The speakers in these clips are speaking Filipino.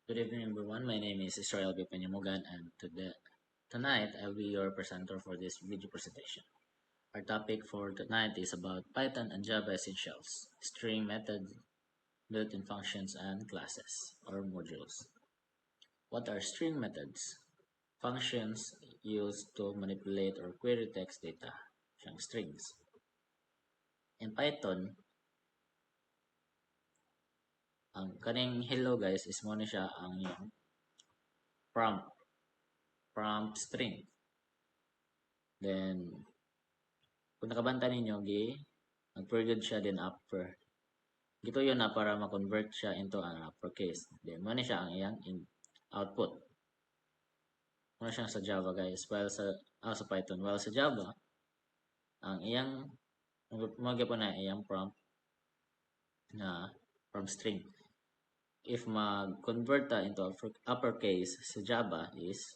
Good evening, everyone. My name is Israel B. Peñamugan, and tonight I'll be your presenter for this video presentation. Our topic for tonight is about Python and Java essentials, string methods, built-in functions, and classes or modules. What are string methods? Functions used to manipulate or query text data, siyang strings. In Python, ang kaning hello guys is mo siya ang yung prompt string. Then kung nakabanta ninyo, nag-period siya din upper. Gito yun na para ma-convert siya into an uppercase. Then, mo siya ang iyang output. Muna siya sa Java, guys. While sa Python. While sa Java, ang iyang, po na iyang prompt na prompt string. If mag-convert ta into uppercase sa Java is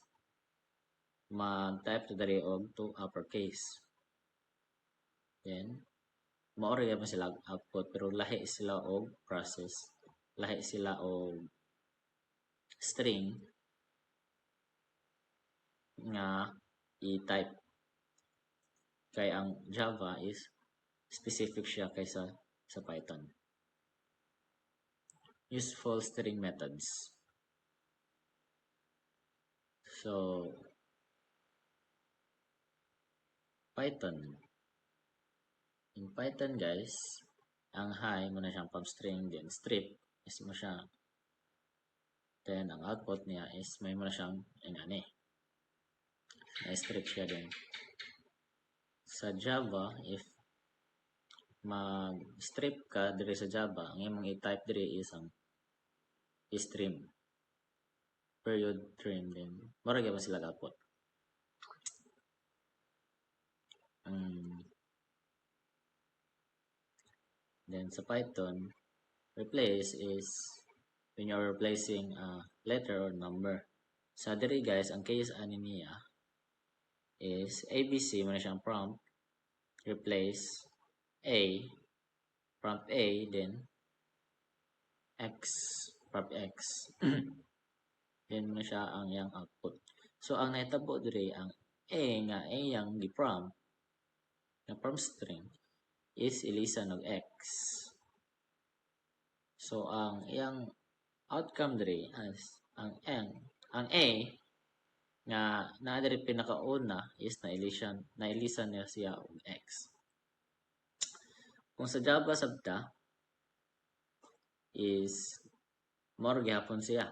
mag-type to dari og to uppercase. Then, maori gyapon sila output pero lahi sila og process, lahi sila og string nga i-type kay ang Java is specific siya kaysa sa Python. Useful string methods. So Python. In Python guys, ang high mo na siyang pump string, then strip is mo siya. Then ang output niya is may mo na siyang na-strip siya din. Sa Java, if mag-strip ka dire sa Java, ang imong i-type dire is ang stream. Period trim din. Marag ba sila output? Then sa Python, replace is when you're replacing a letter or number. Sa diri guys, ang case ani niya is ABC mo na siyang prompt, replace A, prompt A, then X, prompt X. Then mo na siya ang yang output. So ang naitabo diri ang A nga A yang gi-prompt na prompt string is ilisan og X. So ang iyang outcome diri as ang A nga naa diri pinakauna is nailisan niya siya og X. Kung sa Java sabta is more gyapon siya.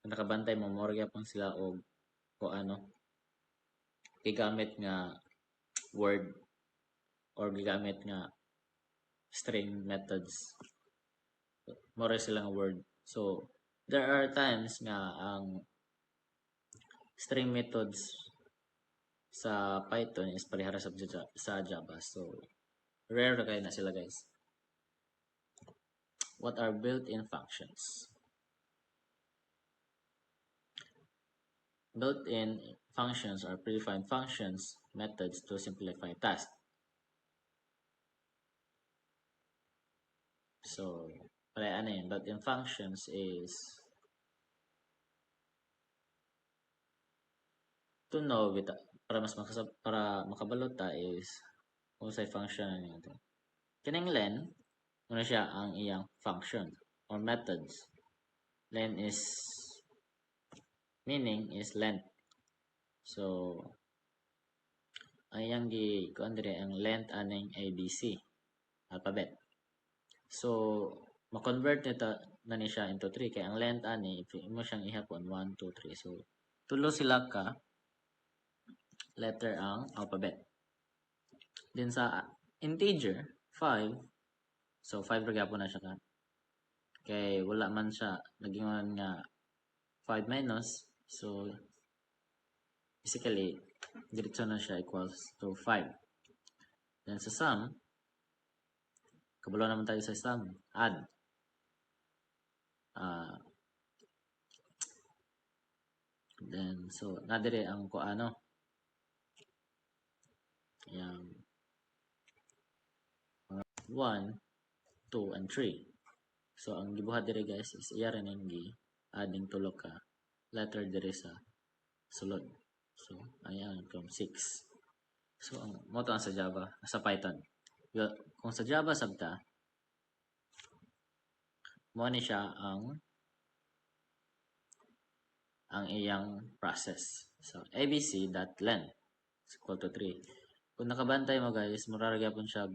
Kung nakabantay mo more gyapon sila og kung ano gigamit nga word or gigamit nga string methods. More silang word. So there are times nga ang string methods sa Python is parehara sa Java. So rare na kayo na sila guys. What are built-in functions? Built-in functions are predefined functions, methods to simplify tasks. So, ano yun? Built-in functions is to know para makabalota is kung sa function na nito. Kining len, muna siya ang iyang function or methods. Len is meaning is length. So, ang iyang kuan dire ang length aning ABC alphabet. So, ma-convert nito na ni siya into 3 kay ang length ani if mo siyang ihapon 1 2 3. So, tulo sila ka letter ang alphabet. Then sa integer 5, so 5 ra gyapon na siya ka. Kay wala man siya nagingon nga 5 minus, so basically diretso na siya equals to 5. Then sa sum, kabalo naman tayo sa sum, add. Then so nadire ang kuano yang 1, 2, and 3. So ang gibuhat diri guys is iya rin gi adding tulo ka letter diri sa sulod. So ayan from 6. So ang mo to ang sa Java, sa Python. Kung sa Java sabta, mo ni siya ang iyang process. So abc.len is equal to 3. Kung nakabantay mo guys, muraragya po siya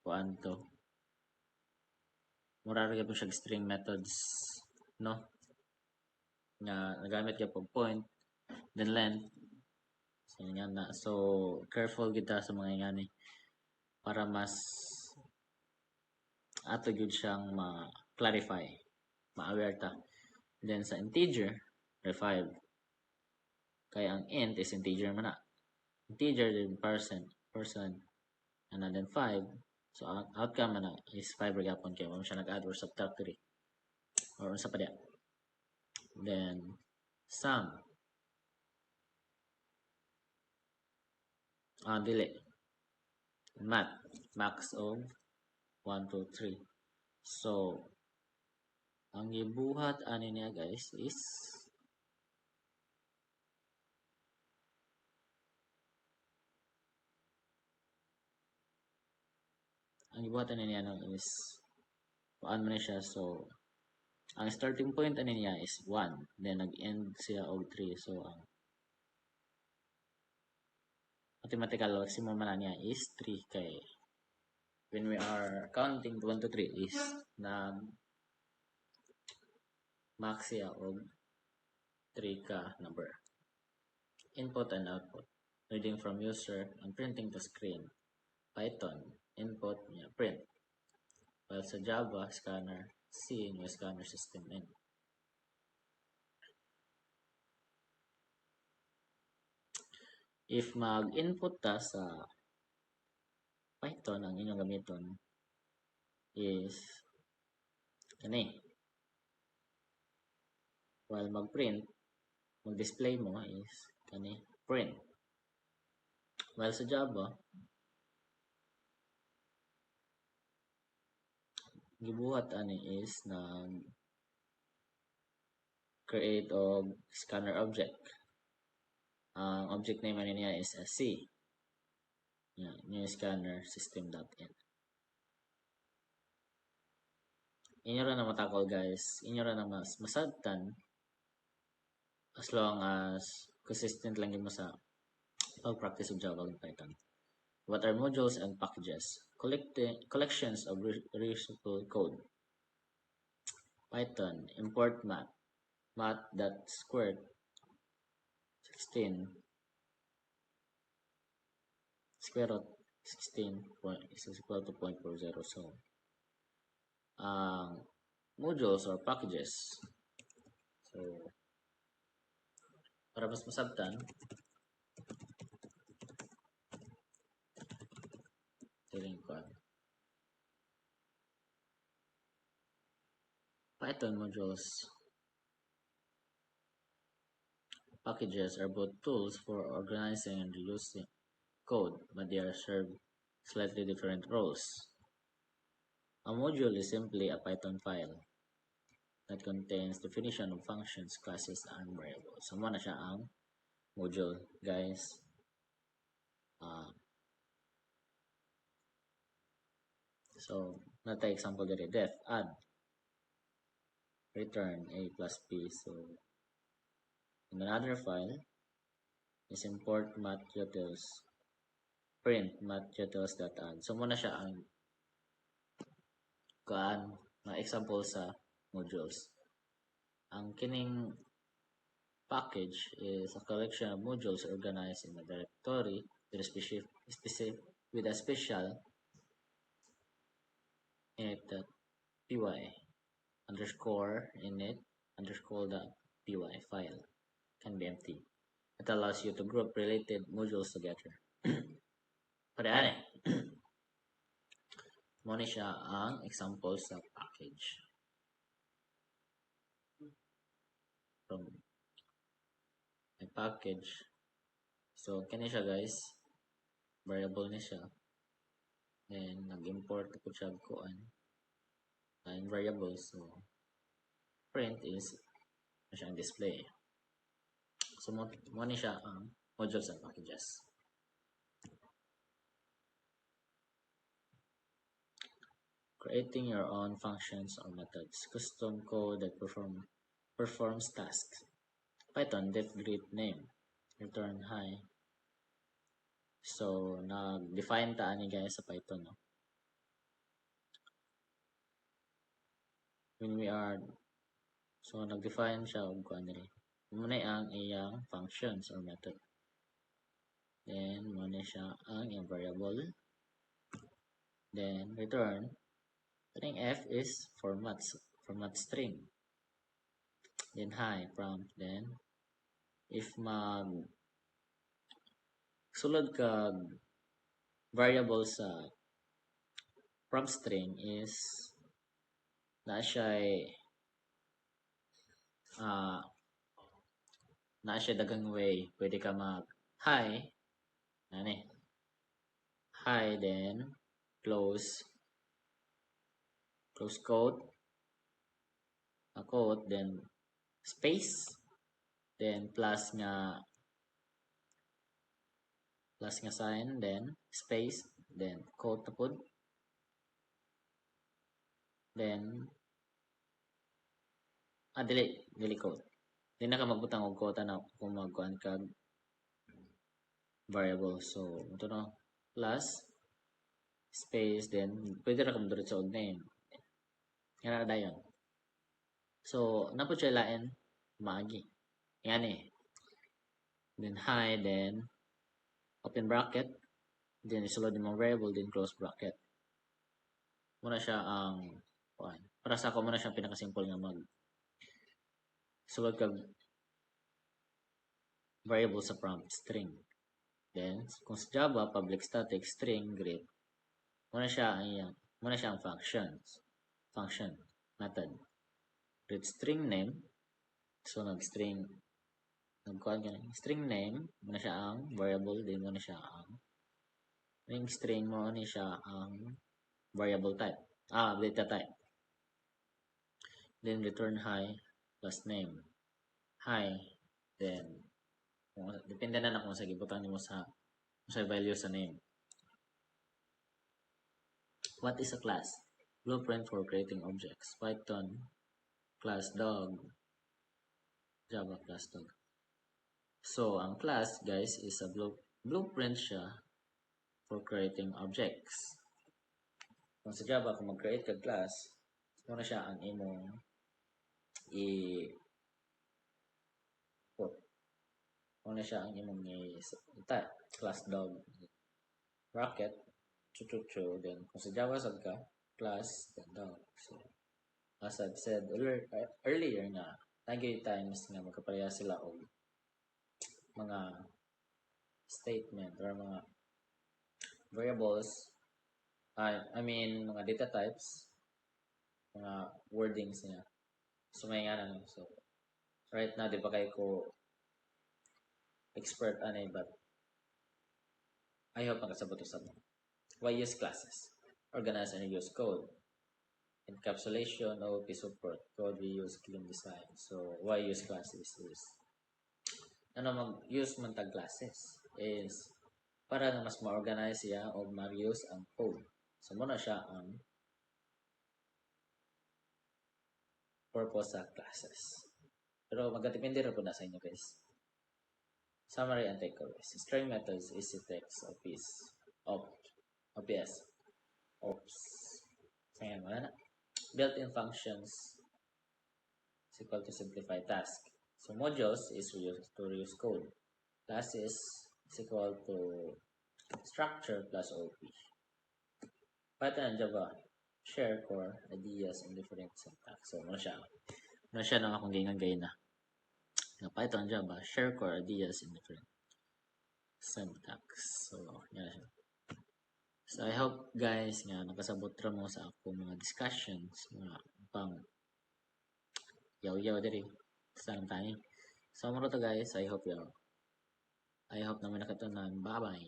kuan to. Muraragya po siya string methods, no? Nga nagamit ka pag point, then length. So nga na. So careful kita sa mga ingani para mas ato gyud siyang ma-clarify, ma-aware ta. Then sa integer, 5. Kaya ang int is integer man na. Integer din person, and then 5. So ang outcome man na is 5 ra gyapon kay mo siya nag-add or subtract 3. Or unsa pa diya. Then sum. Dili. Math. Max of 1, 2, 3. So, ang gibuhat ani niya guys is ang gibuhat ani niya is kuan man siya. So, ang starting point ani niya is 1. Then nag-end siya og 3. So, ang mathematical maximum man niya is 3 kay when we are counting 1 to 3 is na max siya og 3 ka number. Input and output. Reading from user and printing to screen. Python, input niya, print. While sa Java, scanner, C yung scanner system in. If mag-input ta sa Python, ang inyong gamiton is kani. While mag-print, mag-display mo is kani, print. While sa Java, gibuhat ani is na create og scanner object. Ang object name ani niya is C. Yeah, new scanner system.in. Inyo ra na matakol guys. Inyo ra na masabtan as long as consistent lang mo sa pag-practice of Java and Python. What are modules and packages? Collections of reusable code. Python, import math. Math.squared 16 square root 16 is equal to 0.40. So, modules or packages. So, para mas masabtan, Python modules packages are both tools for organizing and reusing code, but they are served slightly different roles. A module is simply a Python file that contains definition of functions, classes, and variables. So, na siya ang module, guys. So, nata example diri, def, add, return a plus b. So, in another file is import mathutils, print mathutils.add. So, muna siya ang example sa modules. Ang kining package is a collection of modules organized in a directory with a special init.py underscore init underscore the py file can be empty. It allows you to group related modules together. Pare mo ni siya ang example sa package. From a package. So, kani siya guys. Variable ni siya. Then, nag-import ko siya kuan. in variables. So print is siyang display. So mo ni siya ang modules and packages. Creating your own functions or methods. Custom code that performs tasks. Python def greet name. Return hi. So nag-define ta ani guys sa Python, no? When we are so nag-define siya og kuan diri. Muna ang iyang functions or method. Then muna siya ang iyang variable. Then return. String f is format string. Then hi prompt. Then if sulod ka variable sa prompt string is na siya dagang way pwede ka mag hi ani hi then close quote then space then plus nga sign then space then quote na pod then dili quote di na ka magbutang og quote na kung magkuan kag variable. So ito no plus space then pwede ra ka mo sa name nga dayon. So napod siya lain maagi yan then hi then open bracket then isulod mo variable then close bracket. Muna siya ang para sa ako muna siya pinaka-simple nga mag sulod kag variable sa prompt string. Then kung sa Java public static string greet muna siya ang function method greet string name. So string name muna siya ang variable din muna siya ang ring string mo ni siya ang variable type data type. Then return hi plus name hi then depende na kung sa gibutan nimo sa value sa name. What is a class? Blueprint for creating objects. Python class dog, Java class dog. So ang class guys is a blueprint siya for creating objects. Kung sa Java kung mag-create ka class, muna siya ang imong put. Muna siya ang imong class dog bracket then kung sa Java sad ka class then dog. So as I've said earlier nga nagay times nga magkapareha sila og mga statement or mga variables I mean mga data types mga wordings niya so may nga na so right now di pa kay ko expert anay but I hope makasabot sa mo. Why use classes? Organize and use code. Encapsulation, OOP support. Code we use clean design. So why use classes is mag-use man tag classes is para nga mas ma-organize siya o mag-use ang code. So muna siya ang purpose sa classes. Pero magdepende rin po na sa inyo guys. Summary and takeaways. String methods, easy text, OPS. Sayang, wala na. Built-in functions is equal to simplify task. So modules is to reuse code. Classes is equal to structure plus OP. Python and Java share core ideas and different syntax. So muna siya nang akong gay na. Python, Java, share core ideas in different syntax. So, yan siya. So, I hope guys nga nakasabot ra mo sa ako mga discussions mga pang yaw-yaw diri sa tayo. So, maro to guys. I hope naman nakatunan. Bye-bye.